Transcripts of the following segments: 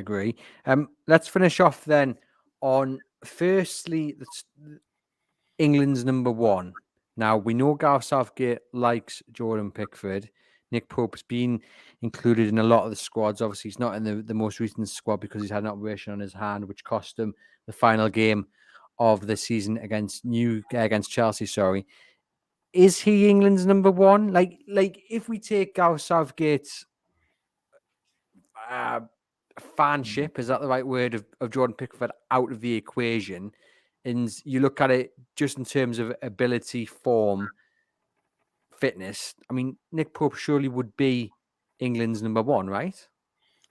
Agree. Let's finish off then on firstly England's number one. Now we know Gareth Southgate likes Jordan Pickford. Nick Pope's been included in a lot of the squads. Obviously, he's not in the most recent squad because he's had an operation on his hand, which cost him the final game of the season against Chelsea. Sorry, is he England's number one? Like if we take Gareth Southgate's uh, fanship, is that the right word, of Jordan Pickford out of the equation, and you look at it just in terms of ability, form, fitness, I mean, Nick Pope surely would be England's number one, right?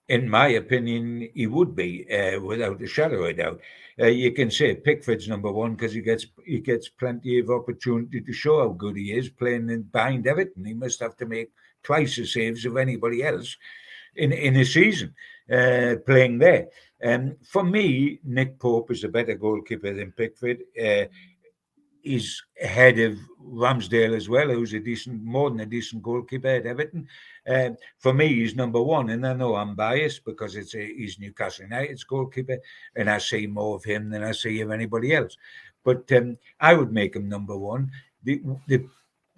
In my opinion, he would be, without a shadow of a doubt. You can say Pickford's number one because he gets plenty of opportunity to show how good he is playing behind Everton. He must have to make twice the saves of anybody else in a season playing there. For me, Nick Pope is a better goalkeeper than Pickford. He's ahead of Ramsdale as well, who's more than a decent goalkeeper at Everton. For me, he's number one, and I know I'm biased because he's Newcastle United's goalkeeper, and I see more of him than I see of anybody else. But I would make him number one. The, the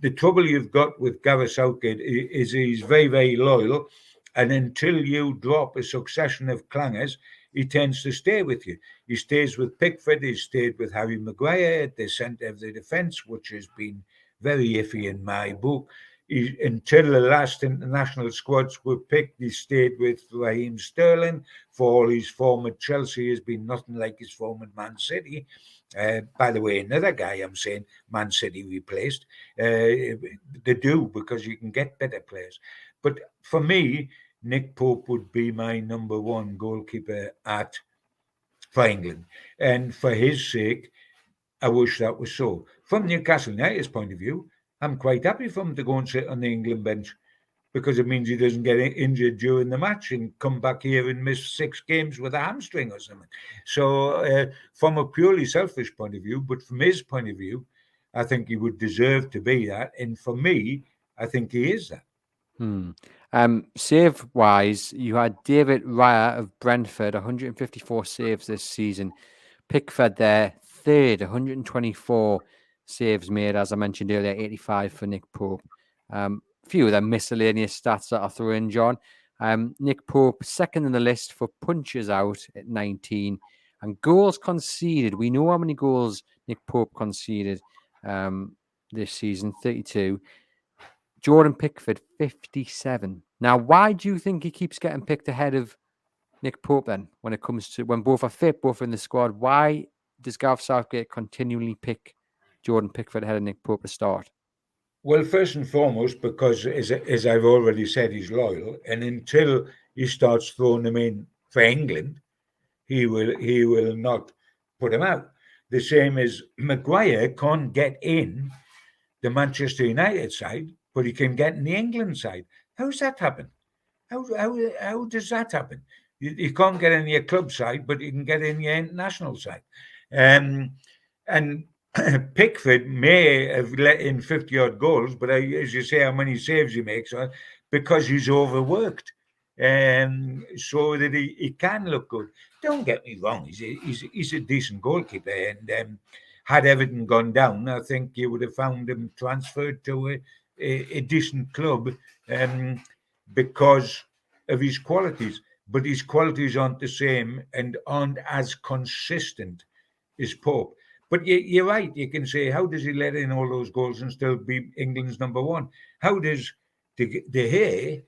the trouble you've got with Gareth Southgate is he's very, very loyal, and until you drop a succession of clangers, he tends to stay with you. He stays with Pickford. He stayed with Harry Maguire at the centre of the defence, which has been very iffy in my book. Until the last international squads were picked, he stayed with Raheem Sterling. For all his form at Chelsea has been nothing like his form at Man City. By the way, another guy I'm saying Man City replaced. They do because you can get better players. But for me, Nick Pope would be my number one goalkeeper for England. And for his sake, I wish that was so. From Newcastle United's point of view, I'm quite happy for him to go and sit on the England bench because it means he doesn't get injured during the match and come back here and miss 6 games with a hamstring or something. So, from a purely selfish point of view, but from his point of view, I think he would deserve to be that. And for me, I think he is that. Hmm. Save wise, you had David Raya of Brentford, 154 saves this season. Pickford there, third, 124 saves made, as I mentioned earlier, 85 for Nick Pope. Few of them miscellaneous stats that I threw in, John. Nick Pope, second in the list for punches out at 19. And goals conceded. We know how many goals Nick Pope conceded this season, 32. Jordan Pickford, 57. Now, why do you think he keeps getting picked ahead of Nick Pope then when it comes to when both are fit, both in the squad? Why does Gareth Southgate continually pick Jordan Pickford ahead of Nick Pope to start? Well, first and foremost, because as I've already said, he's loyal, and until he starts throwing them in for England, he will not put him out. The same as Maguire can't get in the Manchester United side, but he can get in the England side. How's that happen? How does that happen? You can't get in your club side, but you can get in your international side. Um, and Pickford may have let in 50 odd goals, but as you say, how many saves he makes, because he's overworked. So that he can look good. Don't get me wrong, he's a decent goalkeeper. And had Everton gone down, I think you would have found him transferred to a decent club because of his qualities. But his qualities aren't the same and aren't as consistent as Pope. But you're right. You can say, how does he let in all those goals and still be England's number one? How does De Gea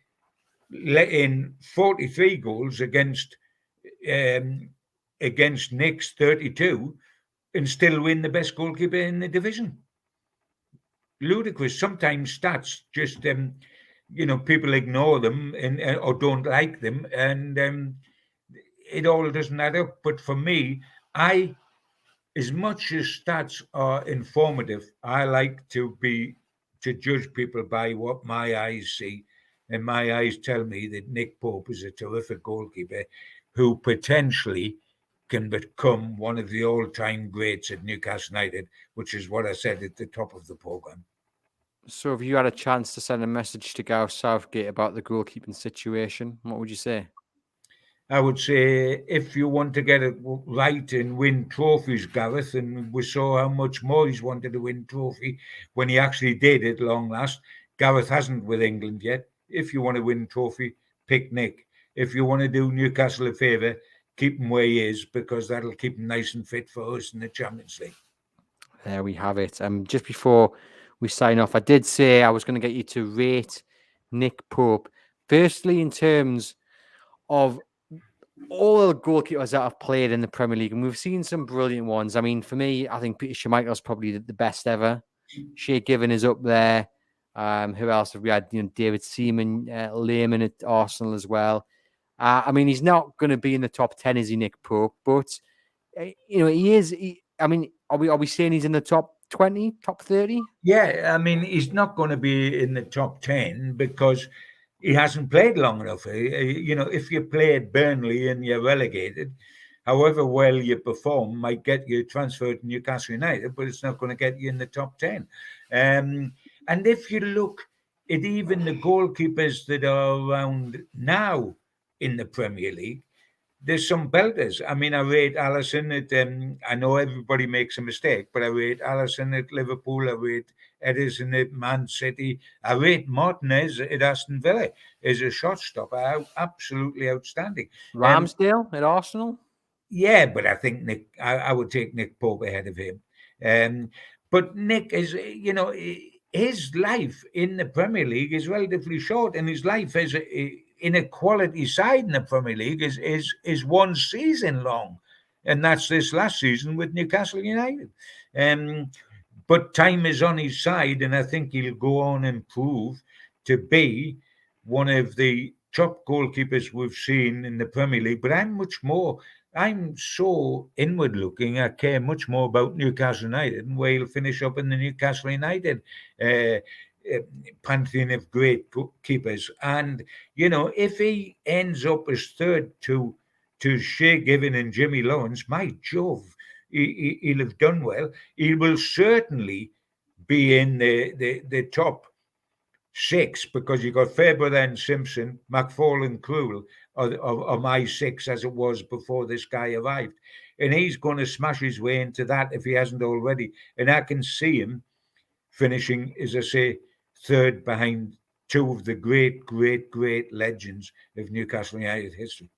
let in 43 goals um, against Nick's 32 and still win the best goalkeeper in the division? Ludicrous. Sometimes stats just, people ignore them and or don't like them, and it all doesn't add up. But for me, I as much as stats are informative, I like to judge people by what my eyes see, and my eyes tell me that Nick Pope is a terrific goalkeeper who potentially can become one of the all-time greats at Newcastle United, which is what I said at the top of the program. So, if you had a chance to send a message to Gareth Southgate about the goalkeeping situation, what would you say? I would say if you want to get it right and win trophies, Gareth, and we saw how much more he's wanted to win trophy when he actually did at long last. Gareth hasn't with England yet. If you want to win trophy, pick Nick. If you want to do Newcastle a favour, keep him where he is because that'll keep him nice and fit for us in the Champions League. There we have it. Just before we sign off, I did say I was going to get you to rate Nick Pope. Firstly, in terms of all the goalkeepers that have played in the Premier League, and we've seen some brilliant ones. I mean, for me, I think Peter Schmeichel's probably the best ever. Shea Given is up there. Who else have we had? David Seaman, Lehman at Arsenal as well. I mean, he's not going to be in the top 10, is he, Nick Pope? But he is. I mean, are we saying he's in the top 20, top 30? Yeah, I mean, he's not going to be in the top 10 because he hasn't played long enough. If you play at Burnley and you're relegated, however well you perform might get you transferred to Newcastle United, but it's not going to get you in the top 10. And if you look at even the goalkeepers that are around now in the Premier League, there's some belters. I mean, I rate Allison at. I know everybody makes a mistake, but I rate Allison at Liverpool. I rate Edison at Man City. I rate Martinez at Aston Villa as a shot stopper. Absolutely outstanding. Ramsdale at Arsenal? Yeah, but I think Nick. I would take Nick Pope ahead of him. But Nick is, his life in the Premier League is relatively short, and his life as in a quality side in the Premier League is one season long, and that's this last season with Newcastle United. Um, but time is on his side, and I think he'll go on and prove to be one of the top goalkeepers we've seen in the Premier League. But I'm so inward looking. I care much more about Newcastle United and where he'll finish up in the Newcastle United uh, uh, pantheon of great keepers. And if he ends up as third to Shea Given and Jimmy Lawrence, my Jove, he'll have done well. He will certainly be in the top six because you got Fairbrother and Simpson, McFall and Krul are my six as it was before this guy arrived. And he's going to smash his way into that if he hasn't already. And I can see him finishing, as I say, third behind two of the great, great, great legends of Newcastle United history.